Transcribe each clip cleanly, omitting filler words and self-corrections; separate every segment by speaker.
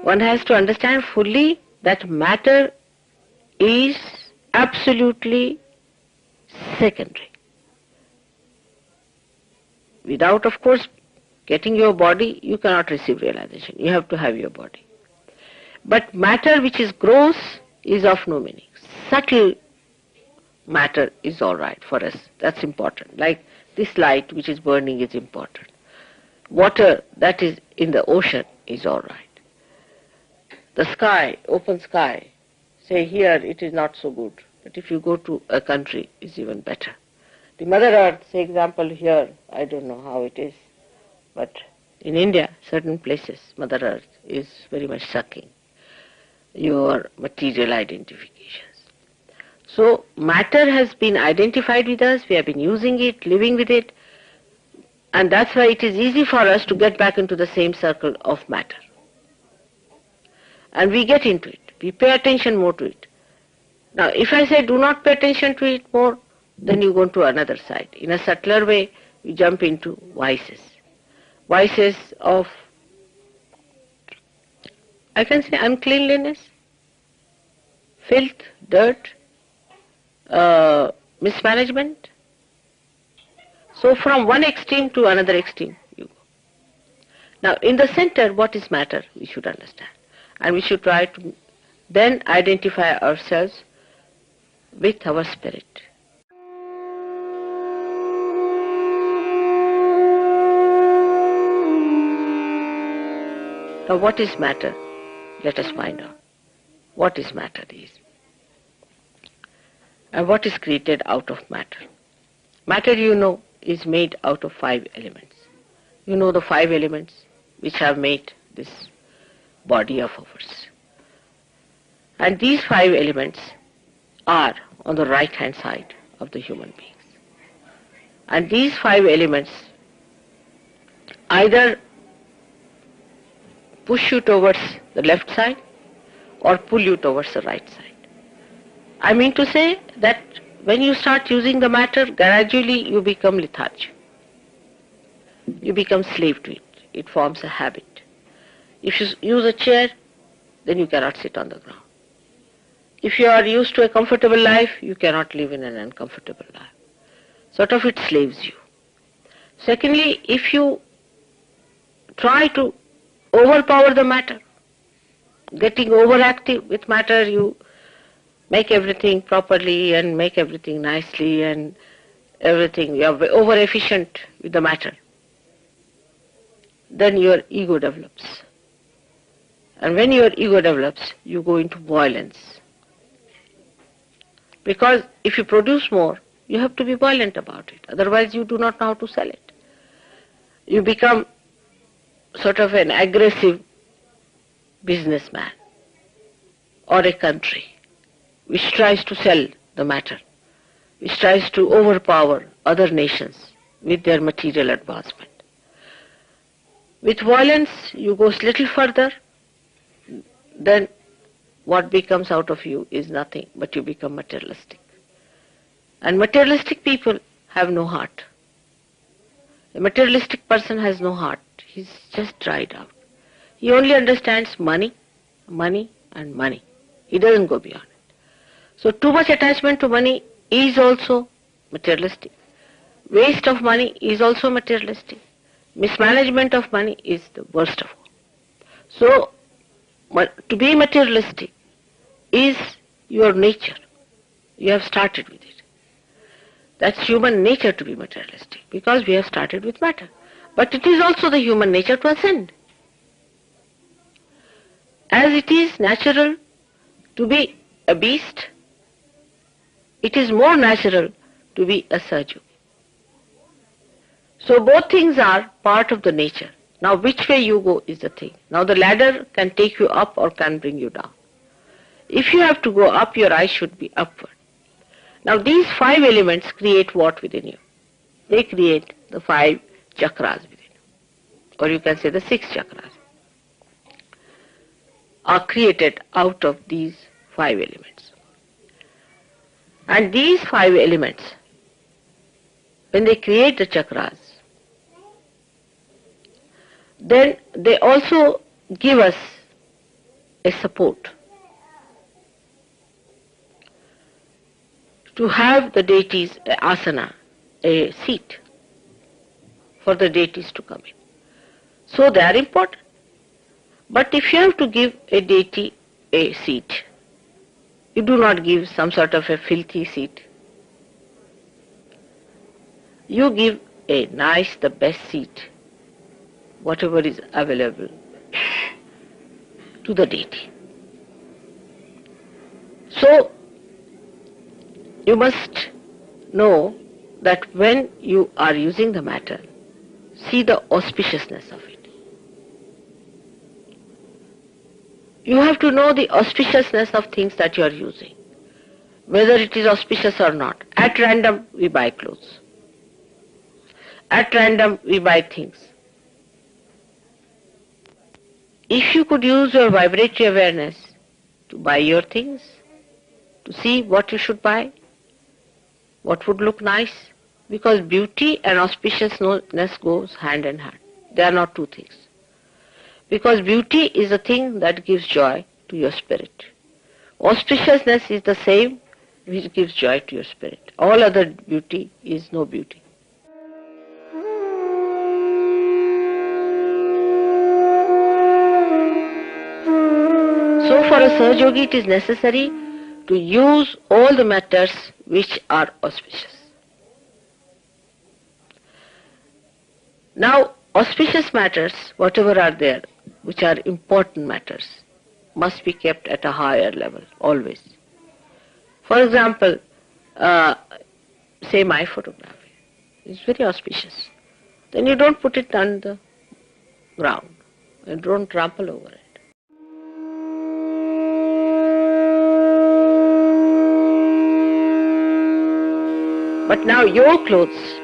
Speaker 1: One has to understand fully that matter is absolutely secondary. Without, of course, getting your body, you cannot receive realization. You have to have your body. But matter which is gross is of no meaning. Subtle matter is all right for us. That's important. Like this light which is burning is important. Water that is in the ocean is all right. The sky, open sky, say here it is not so good. But if you go to a country, it's even better. The Mother Earth, say example here, I don't know how it is, but in India, certain places, Mother Earth is very much sucking your material identifications. So matter has been identified with us, we have been using it, living with it, and that's why it is easy for us to get back into the same circle of matter. And we get into it, we pay attention more to it. Now if I say do not pay attention to it more, then you go to another side. In a subtler way, you jump into vices. Vices of, I can say, uncleanliness, filth, dirt, mismanagement. So from one extreme to another extreme you go. Now in the center, what is matter, we should understand. And we should try to then identify ourselves with our spirit. Now what is matter? Let us find out. What is matter is. And what is created out of matter? Matter, you know, is made out of 5 elements. You know the 5 elements which have made this body of ours. And these 5 elements are on the right hand side of the human beings. And these 5 elements either push you towards the left side or pull you towards the right side. I mean to say that when you start using the matter, gradually you become lethargy. You become slave to it. It forms a habit. If you use a chair, then you cannot sit on the ground. If you are used to a comfortable life, you cannot live in an uncomfortable life. Sort of it slaves you. Secondly, if you try to overpower the matter, getting overactive with matter, you make everything properly and make everything nicely and everything, you are over efficient with the matter, then your ego develops. And when your ego develops, you go into violence. Because if you produce more, you have to be violent about it. Otherwise you do not know how to sell it. You become sort of an aggressive businessman or a country which tries to sell the matter, which tries to overpower other nations with their material advancement. With violence, you go a little further, then what becomes out of you is nothing, but you become materialistic. And materialistic people have no heart. A materialistic person has no heart. He's just dried out. He only understands money, money and money. He doesn't go beyond it. So too much attachment to money is also materialistic. Waste of money is also materialistic. Mismanagement of money is the worst of all. So to be materialistic is your nature. You have started with it. That's human nature to be materialistic because we have started with matter. But it is also the human nature to ascend. As it is natural to be a beast, it is more natural to be a Sahaja Yogi. So both things are part of the nature. Now which way you go is the thing. Now the ladder can take you up or can bring you down. If you have to go up, your eyes should be upward. Now these 5 elements create what within you? They create the 5 chakras within you. Or you can say the 6 chakras are created out of these 5 elements. And these 5 elements, when they create the chakras, Then they also give us a support to have the deities, a asana, a seat for the deities to come in. So they are important. But if you have to give a deity a seat, you do not give some sort of a filthy seat. You give a nice, the best seat, whatever is available, to the deity. So, you must know that when you are using the matter, see the auspiciousness of it. You have to know the auspiciousness of things that you are using, whether it is auspicious or not. At random, we buy clothes. At random, we buy things. If you could use your vibratory awareness to buy your things, to see what you should buy, what would look nice, because beauty and auspiciousness goes hand in hand. They are not two things. Because beauty is a thing that gives joy to your spirit. Auspiciousness is the same which gives joy to your spirit. All other beauty is no beauty. So for a Sahaja Yogi it is necessary to use all the matters which are auspicious. Now, auspicious matters, whatever are there, which are important matters, must be kept at a higher level, always. For example, say my photography is very auspicious. Then you don't put it on the ground and don't trample over it. But now your clothes,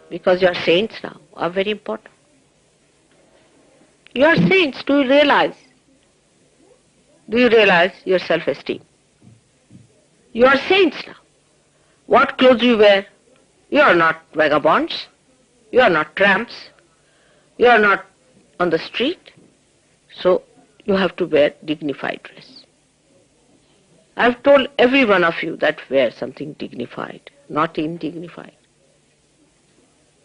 Speaker 1: because you are saints now, are very important. You are saints, do you realize? Do you realize your self-esteem? You are saints now. What clothes you wear? You are not vagabonds. You are not tramps. You are not on the street. So you have to wear dignified dress. I have told every one of you that wear something dignified, not indignified.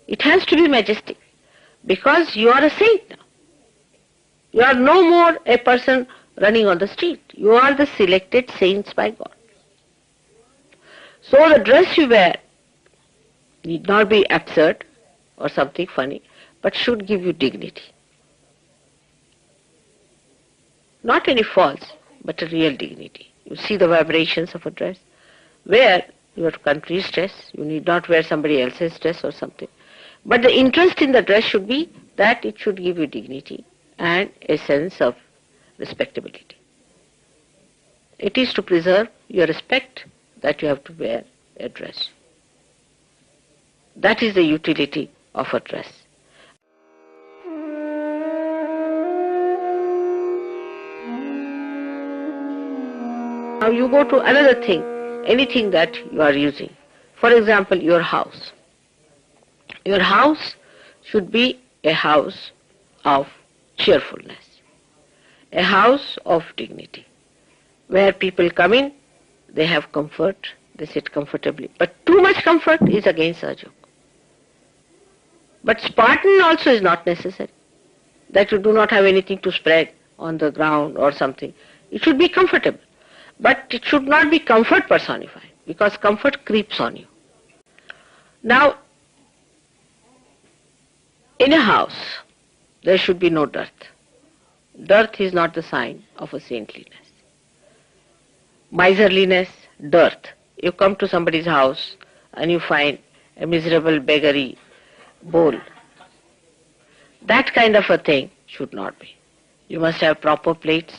Speaker 1: It has to be majestic, because you are a saint now. You are no more a person running on the street. You are the selected saints by God. So the dress you wear need not be absurd or something funny, but should give you dignity. Not any false, but a real dignity. You see the vibrations of a dress. Wear your country's dress. You need not wear somebody else's dress or something. But the interest in the dress should be that it should give you dignity and a sense of respectability. It is to preserve your respect that you have to wear a dress. That is the utility of a dress. Now you go to another thing, anything that you are using. For example, your house. Your house should be a house of cheerfulness, a house of dignity, where people come in, they have comfort, they sit comfortably. But too much comfort is against Sahaja Yoga. But Spartan also is not necessary, that you do not have anything to spread on the ground or something. It should be comfortable. But it should not be comfort personified, because comfort creeps on you. Now, in a house, there should be no dearth. Dearth is not the sign of a saintliness. Miserliness, dearth. You come to somebody's house and you find a miserable beggary bowl. That kind of a thing should not be. You must have proper plates,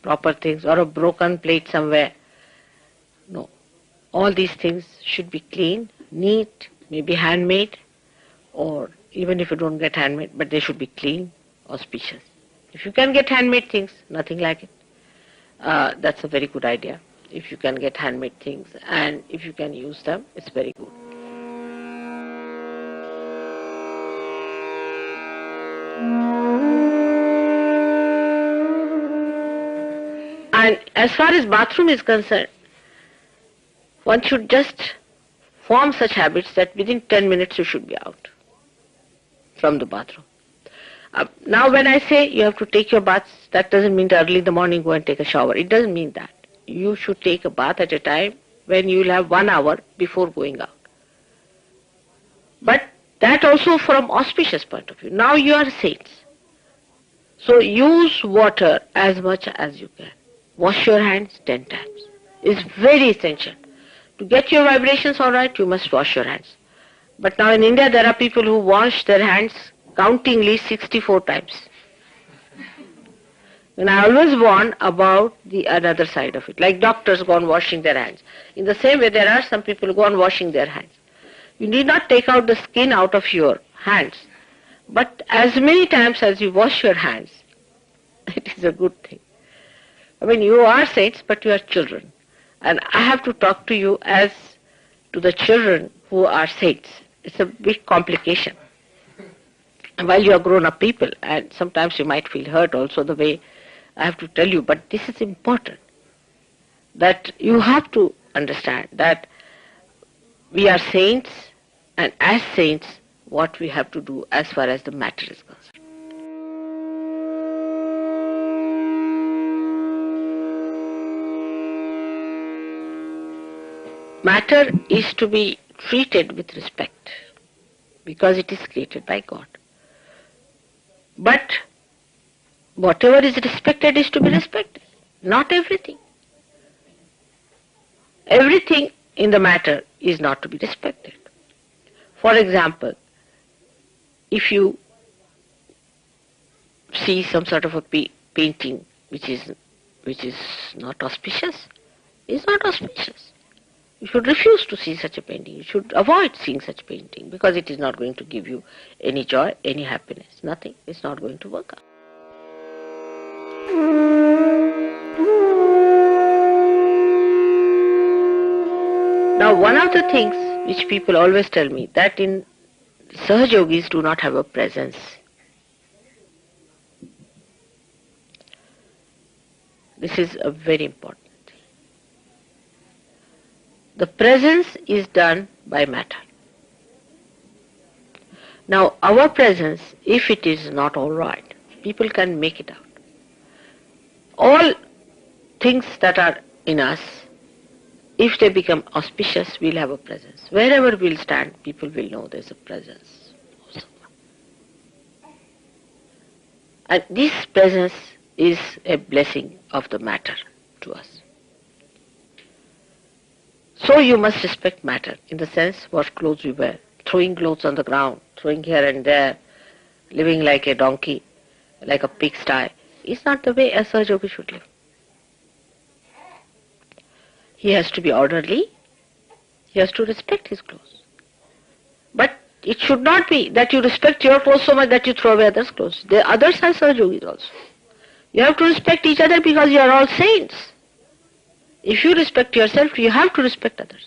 Speaker 1: proper things, or a broken plate somewhere. No. All these things should be clean, neat, maybe handmade, or even if you don't get handmade, but they should be clean, auspicious. If you can get handmade things, nothing like it. That's a very good idea. If you can get handmade things and if you can use them, it's very good. And as far as bathroom is concerned, one should just form such habits that within 10 minutes you should be out from the bathroom. Now when I say you have to take your baths, that doesn't mean that early in the morning go and take a shower. It doesn't mean that. You should take a bath at a time when you will have 1 hour before going out. But that also from auspicious point of view. Now you are saints. So use water as much as you can. Wash your hands 10 times. It's very essential. To get your vibrations all right, you must wash your hands. But now in India there are people who wash their hands countingly 64 times. And I always warn about the another side of it. Like doctors go on washing their hands. In the same way there are some people who go on washing their hands. You need not take out the skin out of your hands. But as many times as you wash your hands, it is a good thing. I mean, you are saints, but you are children. And I have to talk to you as to the children who are saints. It's a big complication. And while you are grown-up people, and sometimes you might feel hurt also the way I have to tell you, but this is important. That you have to understand that we are saints, and as saints, what we have to do as far as the matter is concerned. Matter is to be treated with respect because it is created by God. But whatever is respected is to be respected, not everything. Everything in the matter is not to be respected. For example, if you see some sort of a painting which is not auspicious, is not auspicious. You should refuse to see such a painting. You should avoid seeing such painting because it is not going to give you any joy, any happiness, nothing. It's not going to work out. Now, one of the things which people always tell me, that in Sahaja Yogis do not have a presence. This is a very important. The presence is done by matter. Now, our presence, if it is not all right, people can make it out. All things that are in us, if they become auspicious, we'll have a presence. Wherever we'll stand, people will know there's a presence of someone. And this presence is a blessing of the matter to us. So you must respect matter in the sense what clothes we wear. Throwing clothes on the ground, throwing here and there, living like a donkey, like a pigsty, is not the way a Sahaja Yogi should live. He has to be orderly, he has to respect his clothes. But it should not be that you respect your clothes so much that you throw away others' clothes. The others are Sahaja Yogis also. You have to respect each other because you are all saints. If you respect yourself, you have to respect others.